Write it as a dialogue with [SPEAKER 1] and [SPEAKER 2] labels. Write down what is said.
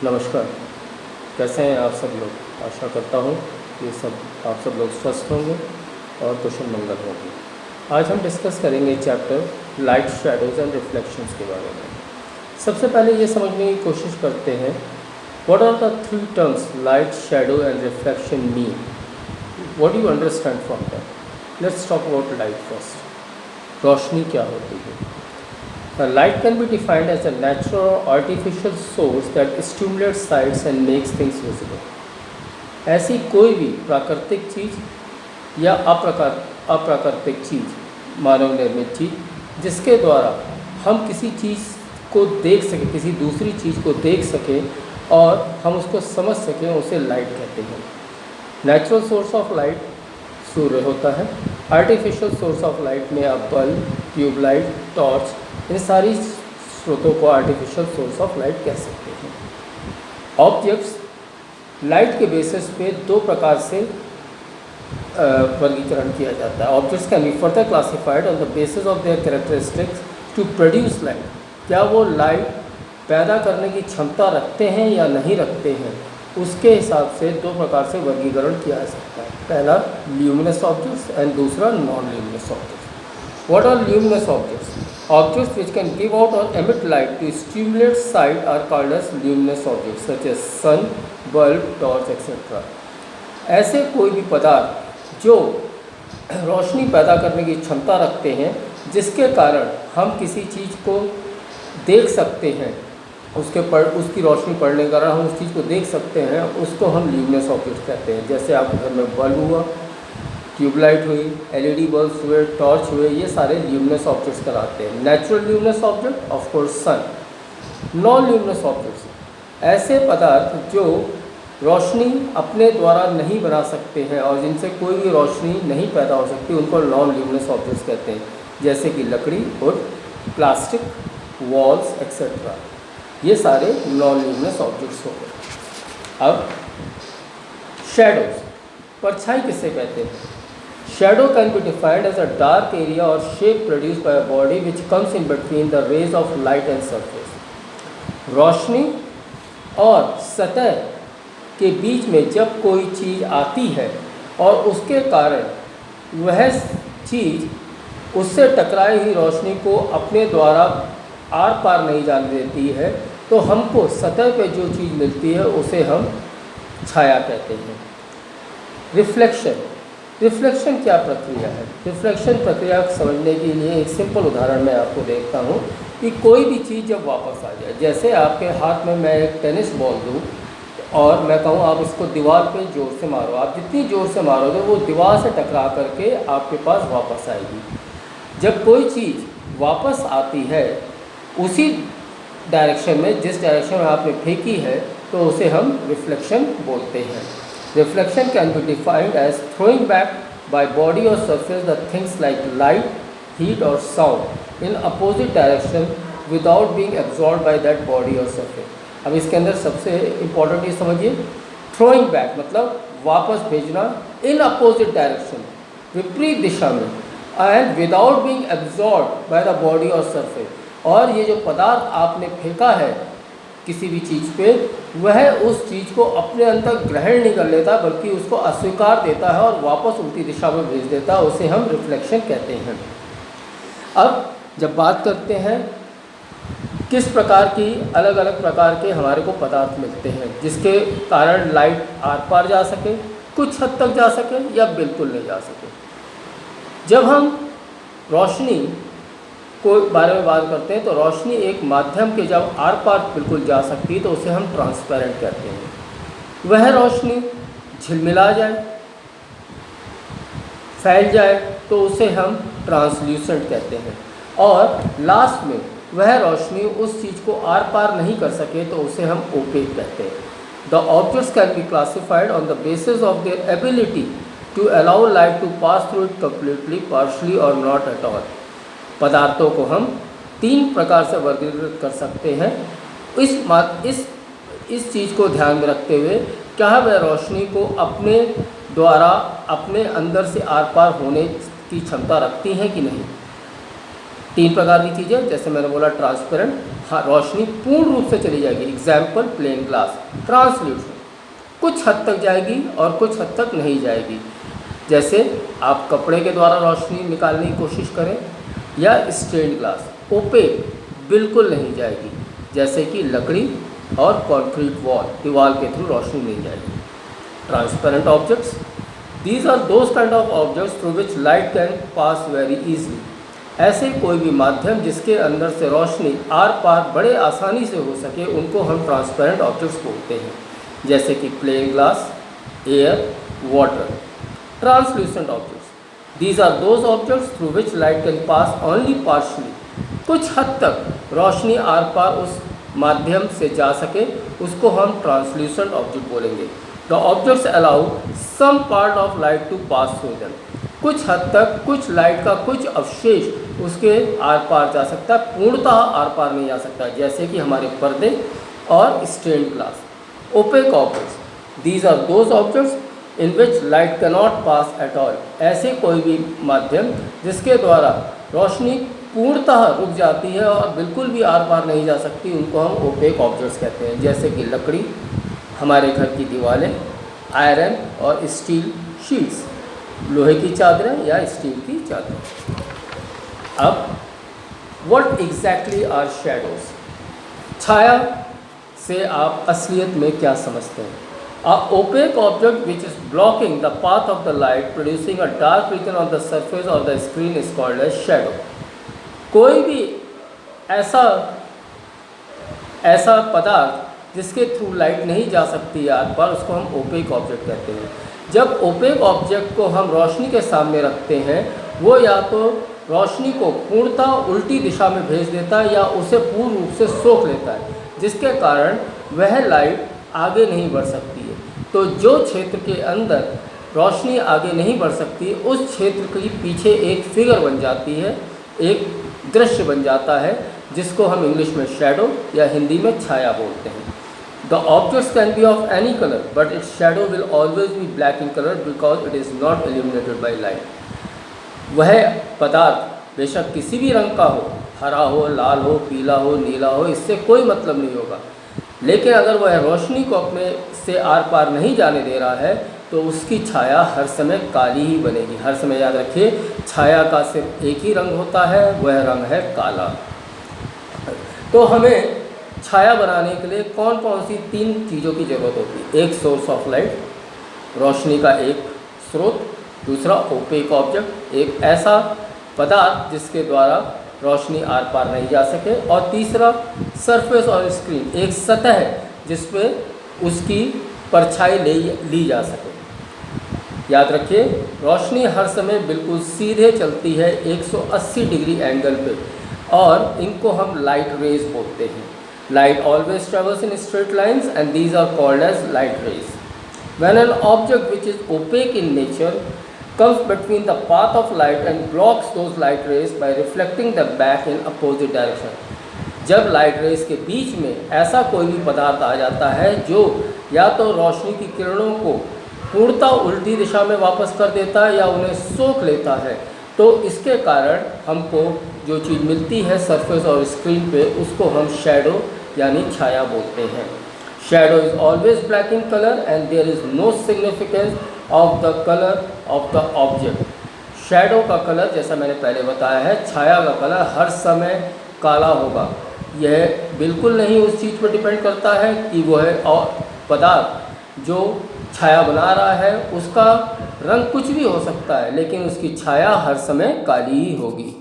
[SPEAKER 1] नमस्कार। कैसे हैं आप सब लोग? आशा करता हूँ कि आप सब लोग स्वस्थ होंगे और कुशल मंगल होंगे। आज हम डिस्कस करेंगे chapter light, shadows and reflections के बारे में। सबसे पहले ये समझने की कोशिश करते हैं, what are the three terms light, shadow and reflection mean? What do you understand from that? Let's talk about light first. रोशनी क्या होती है? Light can be defined as a natural or artificial source that stimulates sights and makes things visible. ऐसी कोई भी प्राकृतिक चीज़ या अप्राकृतिक चीज़, मानव निर्मित चीज़, जिसके द्वारा हम किसी चीज़ को देख सकें, किसी दूसरी चीज़ को देख सकें और हम उसको समझ सकें, उसे लाइट कहते हैं। नेचुरल सोर्स ऑफ लाइट सूर्य होता है। आर्टिफिशियल सोर्स ऑफ लाइट में आप बल्ब, ट्यूबलाइट, टॉर्च, इन सारी स्रोतों को आर्टिफिशियल सोर्स ऑफ लाइट कह सकते हैं। ऑब्जेक्ट्स लाइट के बेसिस पे दो प्रकार से वर्गीकरण किया जाता है। Objects can be further classified on the basis of their characteristics to produce light. क्या वो लाइट पैदा करने की क्षमता रखते हैं या नहीं रखते हैं, उसके हिसाब से दो प्रकार से वर्गीकरण किया जा सकता है। पहला ल्यूमिनस ऑब्जेक्ट्स एंड दूसरा non luminous objects. What are luminous objects? Objects which can give out or emit light to stimulate sight are called as luminous objects such as sun, bulb, torch, etc. ऐसे कोई भी पदार्थ जो रोशनी पैदा करने की क्षमता रखते हैं, जिसके कारण हम किसी चीज़ को देख सकते हैं, उसकी रोशनी पड़ने के कारण हम उस चीज़ को देख सकते हैं, उसको हम ल्यूमिनस ऑब्जेक्ट्स कहते हैं। जैसे आपके घर में बल्ब हुआ, ट्यूबलाइट हुई, एलईडी बल्ब्स हुए, टॉर्च हुए, ये सारे ल्यूमिनस ऑब्जेक्ट्स कहलाते हैं। Natural luminous object of course sun. Non luminous objects ऐसे पदार्थ जो रोशनी अपने द्वारा नहीं बना सकते हैं और जिनसे कोई भी रोशनी नहीं पैदा हो सकती, उनको नॉन ल्यूमिनस ऑब्जेक्ट्स कहते हैं। जैसे कि लकड़ी, वुड, प्लास्टिक, वॉल्स एक्सेट्रा, ये सारे नॉन ल्यूमिनस ऑब्जेक्ट्स हो गए। अब शैडोज, परछाई किसे कहते हैं? Shadow can be defined as a dark area or shape produced by a body which comes in between the rays of light and surface. रोशनी और सतह के बीच में जब कोई चीज़ आती है और उसके कारण वह चीज़ उससे टकराई हुई रोशनी को अपने द्वारा आर पार नहीं जाने देती है, तो हमको सतह पे जो चीज़ मिलती है उसे हम छाया कहते हैं। रिफ्लेक्शन क्या प्रक्रिया है? रिफ्लेक्शन प्रक्रिया को समझने के लिए एक सिंपल उदाहरण मैं आपको देखता हूँ कि कोई भी चीज़ जब वापस आ जाए, जैसे आपके हाथ में मैं एक टेनिस बॉल दूँ और मैं कहूँ आप इसको दीवार पे ज़ोर से मारो, आप जितनी ज़ोर से मारोगे वो दीवार से टकरा करके आपके पास वापस आएगी। जब कोई चीज़ वापस आती है उसी डायरेक्शन में जिस डायरेक्शन में आपने फेंकी है, तो उसे हम रिफ्लेक्शन बोलते हैं। Reflection can be defined as throwing back by body or surface the things like light, heat or sound in opposite direction without being absorbed by that body or surface. अब इसके अंदर सबसे इम्पोर्टेंट ये समझिए, throwing back मतलब वापस भेजना, in opposite direction विपरीत दिशा में, and without being absorbed by the body or surface, और ये जो पदार्थ आपने फेंका है किसी भी चीज़ पे, वह उस चीज़ को अपने अंदर ग्रहण नहीं कर लेता बल्कि उसको अस्वीकार देता है और वापस उल्टी दिशा में भेज देता है, उसे हम रिफ्लेक्शन कहते हैं। अब जब बात करते हैं किस प्रकार की अलग अलग प्रकार के हमारे को पदार्थ मिलते हैं जिसके कारण लाइट आर पार जा सके, कुछ हद तक जा सके या बिल्कुल नहीं जा सके। जब हम रोशनी को बारे में बात करते हैं तो रोशनी एक माध्यम के जब आर पार बिल्कुल जा सकती है तो उसे हम ट्रांसपेरेंट कहते हैं। वह रोशनी झिलमिला जाए, फैल जाए तो उसे हम ट्रांसल्यूसेंट कहते हैं, और लास्ट में वह रोशनी उस चीज़ को आर पार नहीं कर सके तो उसे हम ओपेक कहते हैं। The objects can be classified on the basis of their ability to allow light to pass through it completely, partially और नॉट एट ऑल। पदार्थों को हम तीन प्रकार से वर्गीकृत कर सकते हैं इस चीज़ को ध्यान में रखते हुए, क्या वह रोशनी को अपने द्वारा अपने अंदर से आर पार होने की क्षमता रखती हैं कि नहीं। तीन प्रकार की चीज़ें, जैसे मैंने बोला ट्रांसपेरेंट, हाँ रोशनी पूर्ण रूप से चली जाएगी, एग्जाम्पल प्लेन ग्लास। ट्रांसल्यूसेंट कुछ हद तक जाएगी और कुछ हद तक नहीं जाएगी, जैसे आप कपड़े के द्वारा रोशनी निकालने की कोशिश करें, या स्टेन्ड ग्लास। ओपेक बिल्कुल नहीं जाएगी, जैसे कि लकड़ी और कंक्रीट वॉल, दीवार के थ्रू रोशनी नहीं जाएगी। Transparent objects, these are those kind of objects through which light can pass very easily. ऐसे कोई भी माध्यम जिसके अंदर से रोशनी आर पार बड़े आसानी से हो सके, उनको हम ट्रांसपेरेंट ऑब्जेक्ट्स बोलते हैं, जैसे कि plain glass, air, water. Translucent objects, these are those objects through which light can pass only partially. कुछ हद तक रोशनी आर पार उस माध्यम से जा सके, उसको हम ट्रांसल्यूसेंट ऑब्जेक्ट बोलेंगे। The objects allow some part of light to pass through them. कुछ हद तक कुछ लाइट का कुछ अवशेष उसके आर पार जा सकता है, पूर्णतः आर पार नहीं जा सकता, जैसे कि हमारे पर्दे और stained glass. Opaque objects, these are those objects in which light cannot pass at all. ऐसे कोई भी माध्यम जिसके द्वारा रोशनी पूर्णतः रुक जाती है और बिल्कुल भी आर पार नहीं जा सकती, उनको हम ओपेक ऑब्जेक्ट्स कहते हैं, जैसे कि लकड़ी, हमारे घर की दीवारें, आयरन और स्टील शीट्स, लोहे की चादरें या स्टील की चादरें। अब व्हाट एग्जैक्टली आर शैडोज? छाया से आप असलियत में क्या समझते हैं? A opaque object which is blocking the path of the light producing a dark region on the surface of the screen is called as shadow. कोई भी ऐसा पदार्थ जिसके थ्रू लाइट नहीं जा सकती आर पार, उसको हम ओपेक ऑब्जेक्ट कहते हैं। जब ओपेक ऑब्जेक्ट को हम रोशनी के सामने रखते हैं, वो या तो रोशनी को पूर्णतः उल्टी दिशा में भेज देता है या उसे पूर्ण रूप से सोख लेता है, जिसके कारण वह लाइट आगे नहीं बढ़ सकती है। तो जो क्षेत्र के अंदर रोशनी आगे नहीं बढ़ सकती, उस क्षेत्र के पीछे एक फिगर बन जाती है, एक दृश्य बन जाता है, जिसको हम इंग्लिश में शैडो या हिंदी में छाया बोलते हैं। The objects can be of any color, but its shadow will always be black in color because it is not illuminated by light. वह पदार्थ बेशक किसी भी रंग का हो, हरा हो, लाल हो, पीला हो, नीला हो, इससे कोई मतलब नहीं होगा, लेकिन अगर वह रोशनी को अपने से आर पार नहीं जाने दे रहा है, तो उसकी छाया हर समय काली ही बनेगी। हर समय याद रखिए, छाया का सिर्फ एक ही रंग होता है, वह रंग है काला। तो हमें छाया बनाने के लिए कौन कौन सी तीन चीज़ों की ज़रूरत होती है? एक सोर्स ऑफ लाइट, रोशनी का एक स्रोत, दूसरा ओपेक ऑब्जेक्ट, एक ऐसा पदार्थ जिसके द्वारा रोशनी आर पार नहीं जा सके, और तीसरा सरफेस और स्क्रीन, एक सतह जिस पे उसकी परछाई ली जा सके। याद रखिए, रोशनी हर समय बिल्कुल सीधे चलती है 180 डिग्री एंगल पे, और इनको हम लाइट रेज बोलते हैं। Light always travels in straight lines and these are called as light rays. When an object which is opaque in nature comes between the path of light and blocks those light rays by reflecting them back in opposite direction. जब light rays के बीच में ऐसा कोई भी पदार्थ आ जाता है जो या तो रोशनी की किरणों को पूर्णतः उल्टी दिशा में वापस कर देता है या उन्हें सोख लेता है, तो इसके कारण हमको जो चीज़ मिलती है सरफेस और स्क्रीन पे, उसको हम शैडो यानी छाया बोलते हैं। Shadow is always black in colour and there is no significance of the colour of the object. Shadow का कलर, जैसा मैंने पहले बताया है, छाया का कलर हर समय काला होगा। यह बिल्कुल नहीं उस चीज़ पर डिपेंड करता है कि वह पदार्थ जो छाया बना रहा है उसका रंग कुछ भी हो सकता है, लेकिन उसकी छाया हर समय काली ही होगी।